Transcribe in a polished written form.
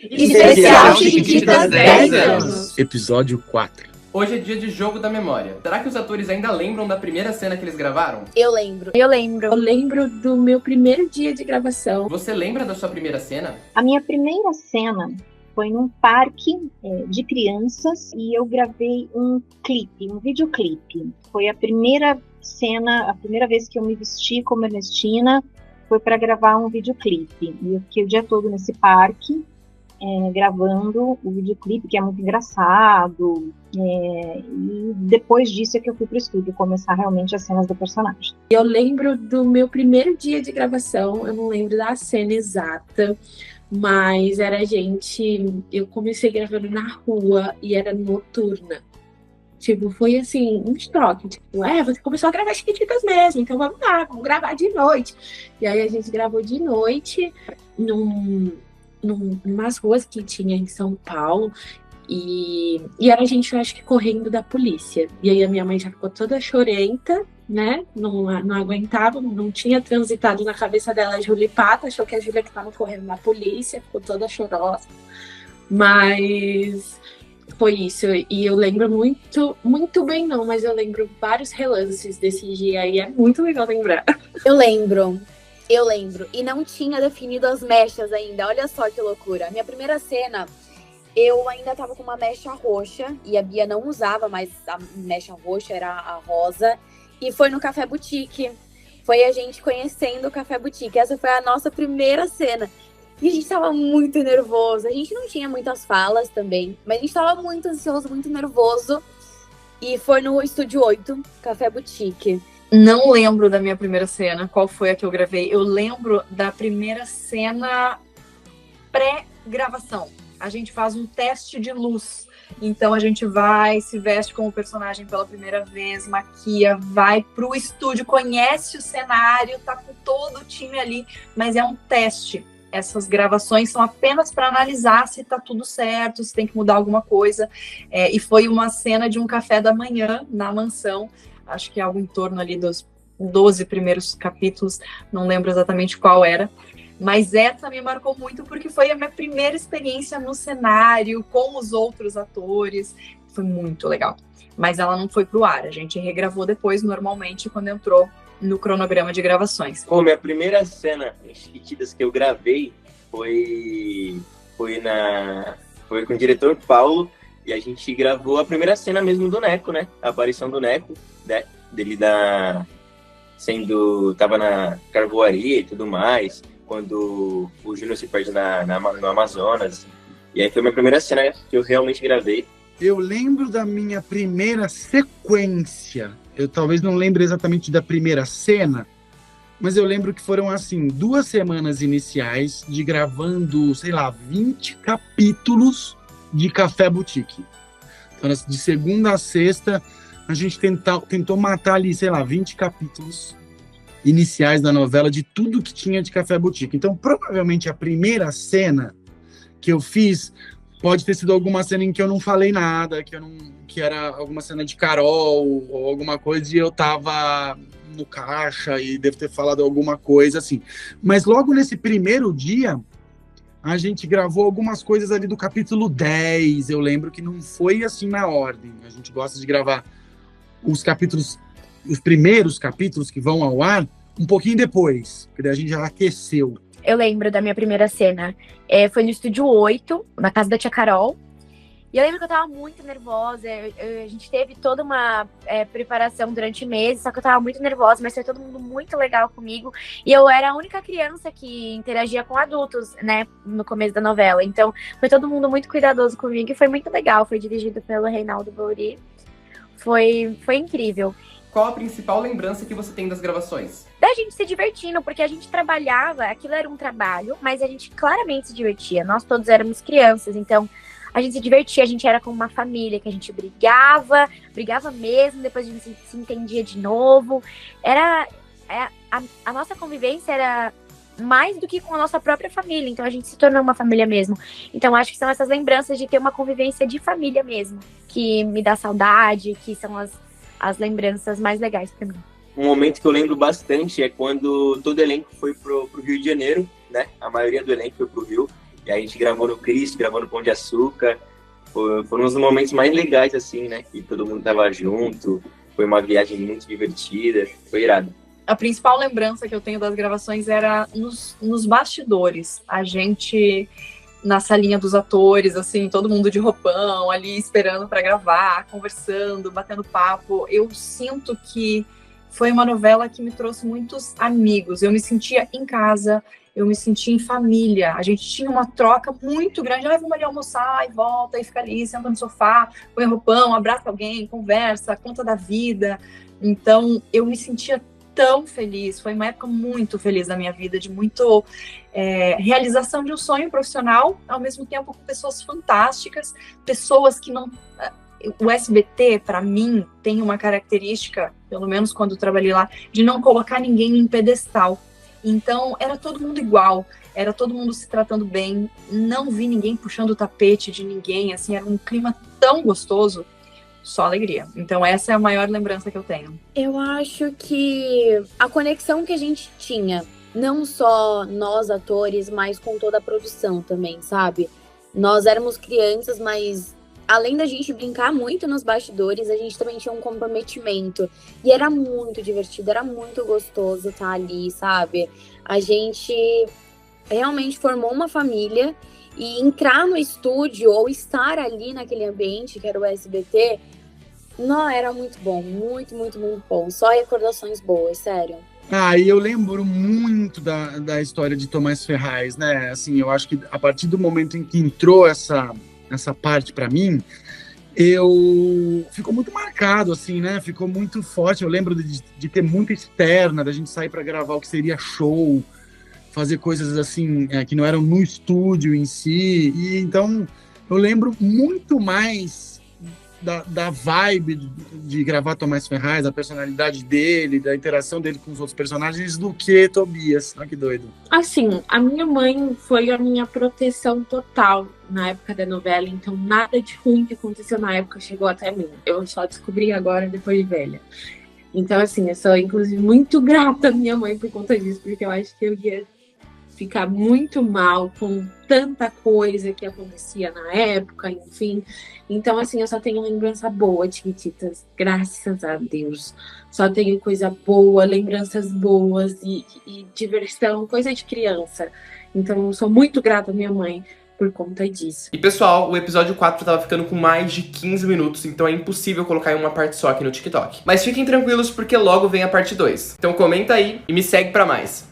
Especial Chiquititas 10 anos. Episódio 4. Hoje é dia de jogo da memória. Será que os atores ainda lembram da primeira cena que eles gravaram? Eu lembro. Eu lembro do meu primeiro dia de gravação. Você lembra da sua primeira cena? A minha primeira cena foi num parque de crianças e eu gravei um videoclipe. Foi a primeira cena, a primeira vez que eu me vesti como Ernestina, foi para gravar um videoclipe. E eu fiquei o dia todo nesse parque, gravando o videoclipe, que é muito engraçado. E depois disso é que eu fui pro estúdio começar realmente as cenas do personagem. Eu lembro do meu primeiro dia de gravação, eu não lembro da cena exata, mas eu comecei gravando na rua e era noturna. Tipo, foi assim, um choque. Tipo, você começou a gravar Chiquititas mesmo, então vamos lá, vamos gravar de noite. E aí a gente gravou de noite numas ruas que tinha em São Paulo. E era a gente, eu acho que, correndo da polícia. E aí a minha mãe já ficou toda chorenta, né? Não aguentava, não tinha transitado na cabeça dela a Julipata, achou que a Júlia que estava correndo da polícia, ficou toda chorosa. Mas foi isso. E eu lembro muito bem não, mas eu lembro vários relances desse dia e é muito legal lembrar. Eu lembro. E não tinha definido as mechas ainda. Olha só que loucura. A minha primeira cena, eu ainda tava com uma mecha roxa e a Bia não usava mais a mecha roxa, era a rosa. E foi no Café Boutique. Foi a gente conhecendo o Café Boutique. Essa foi a nossa primeira cena. E a gente tava muito nervoso. A gente não tinha muitas falas também, mas a gente tava muito ansioso, muito nervoso. E foi no Estúdio 8, Café Boutique. Não lembro da minha primeira cena, qual foi a que eu gravei. Eu lembro da primeira cena pré-gravação. A gente faz um teste de luz. Então a gente vai, se veste como personagem pela primeira vez, maquia, vai pro estúdio, conhece o cenário, tá com todo o time ali, mas é um teste. Essas gravações são apenas para analisar se tá tudo certo, se tem que mudar alguma coisa. E foi uma cena de um café da manhã na mansão. Acho que é algo em torno ali dos 12 primeiros capítulos, não lembro exatamente qual era. Mas essa me marcou muito porque foi a minha primeira experiência no cenário, com os outros atores. Foi muito legal. Mas ela não foi pro ar, a gente regravou depois, normalmente, quando entrou no cronograma de gravações. Minha primeira cena em Chiquititas que eu gravei foi com o diretor Paulo, e a gente gravou a primeira cena mesmo do Neco, né? A aparição do Neco, né? Dele tava na carvoaria e tudo mais, quando o Júnior se perde no Amazonas. E aí foi a minha primeira cena que eu realmente gravei. Eu lembro da minha primeira sequência. Eu talvez não lembre exatamente da primeira cena, mas eu lembro que foram, assim, 2 semanas iniciais de gravando, 20 capítulos de Café Boutique. Então, de segunda a sexta, a gente tentou matar ali, 20 capítulos iniciais da novela de tudo que tinha de Café Boutique. Então, provavelmente, a primeira cena que eu fiz pode ter sido alguma cena em que eu não falei nada, que era alguma cena de Carol ou alguma coisa e eu tava no caixa e devo ter falado alguma coisa assim. Mas logo nesse primeiro dia, a gente gravou algumas coisas ali do capítulo 10. Eu lembro que não foi assim na ordem. A gente gosta de gravar os primeiros capítulos que vão ao ar um pouquinho depois, porque daí a gente já aqueceu. Eu lembro da minha primeira cena. Foi no Estúdio 8, na casa da tia Carol. E eu lembro que eu tava muito nervosa. A gente teve toda uma preparação durante meses, só que eu tava muito nervosa, mas foi todo mundo muito legal comigo. E eu era a única criança que interagia com adultos, né, no começo da novela. Então, foi todo mundo muito cuidadoso comigo e foi muito legal. Foi dirigido pelo Reinaldo Bouri. Foi incrível. Qual a principal lembrança que você tem das gravações? Da gente se divertindo, porque a gente trabalhava, aquilo era um trabalho, mas a gente claramente se divertia. Nós todos éramos crianças, então a gente se divertia, a gente era como uma família, que a gente brigava mesmo, depois a gente se entendia de novo. A nossa convivência era mais do que com a nossa própria família, então a gente se tornou uma família mesmo. Então acho que são essas lembranças de ter uma convivência de família mesmo, que me dá saudade, que são as lembranças mais legais pra mim. Um momento que eu lembro bastante é quando todo elenco foi pro Rio de Janeiro, né? A maioria do elenco foi pro Rio. E aí a gente gravou no Cristo, gravou no Pão de Açúcar. Foram os momentos mais legais, assim, né? Que todo mundo tava junto. Foi uma viagem muito divertida. Foi irado. A principal lembrança que eu tenho das gravações era nos bastidores. A gente, na salinha dos atores, assim, todo mundo de roupão, ali esperando para gravar, conversando, batendo papo. Eu sinto que foi uma novela que me trouxe muitos amigos. Eu me sentia em casa, eu me sentia em família. A gente tinha uma troca muito grande. Vamos ali almoçar e volta, e fica ali, senta no sofá, põe roupão, abraça alguém, conversa, conta da vida. Então, eu me sentia tão feliz. Foi uma época muito feliz da minha vida, de muito realização de um sonho profissional, ao mesmo tempo com pessoas fantásticas, pessoas que não... O SBT, para mim, tem uma característica, pelo menos quando eu trabalhei lá, de não colocar ninguém em pedestal. Então, era todo mundo igual, era todo mundo se tratando bem, não vi ninguém puxando o tapete de ninguém, assim, era um clima tão gostoso, só alegria. Então, essa é a maior lembrança que eu tenho. Eu acho que a conexão que a gente tinha, não só nós atores, mas com toda a produção também, sabe? Nós éramos crianças, mas além da gente brincar muito nos bastidores, a gente também tinha um comprometimento. E era muito divertido, era muito gostoso estar ali, sabe? A gente realmente formou uma família e entrar no estúdio ou estar ali naquele ambiente que era o SBT, não, era muito bom, muito, muito, muito bom. Só recordações boas, sério. E eu lembro muito da história de Tomás Ferraz, né? Assim, eu acho que a partir do momento em que entrou essa parte para mim, ficou muito marcado, assim, né? Ficou muito forte. Eu lembro de ter muita externa, da gente sair para gravar o que seria show, fazer coisas assim, que não eram no estúdio em si. E então eu lembro muito mais da vibe de gravar Tomás Ferraz, da personalidade dele, da interação dele com os outros personagens, do que Tobias. Olha que doido. Assim, a minha mãe foi a minha proteção total na época da novela, então nada de ruim que aconteceu na época chegou até mim. Eu só descobri agora, depois de velha. Então, assim, eu sou, inclusive, muito grata à minha mãe por conta disso, porque eu acho que eu ia ficar muito mal com tanta coisa que acontecia na época, enfim. Então, assim, eu só tenho lembrança boa, Chiquititas, graças a Deus. Só tenho coisa boa, lembranças boas e diversão, coisa de criança. Então, eu sou muito grata à minha mãe por conta disso. E pessoal, o episódio 4 tava ficando com mais de 15 minutos, então é impossível colocar em uma parte só aqui no TikTok. Mas fiquem tranquilos porque logo vem a parte 2. Então comenta aí e me segue pra mais.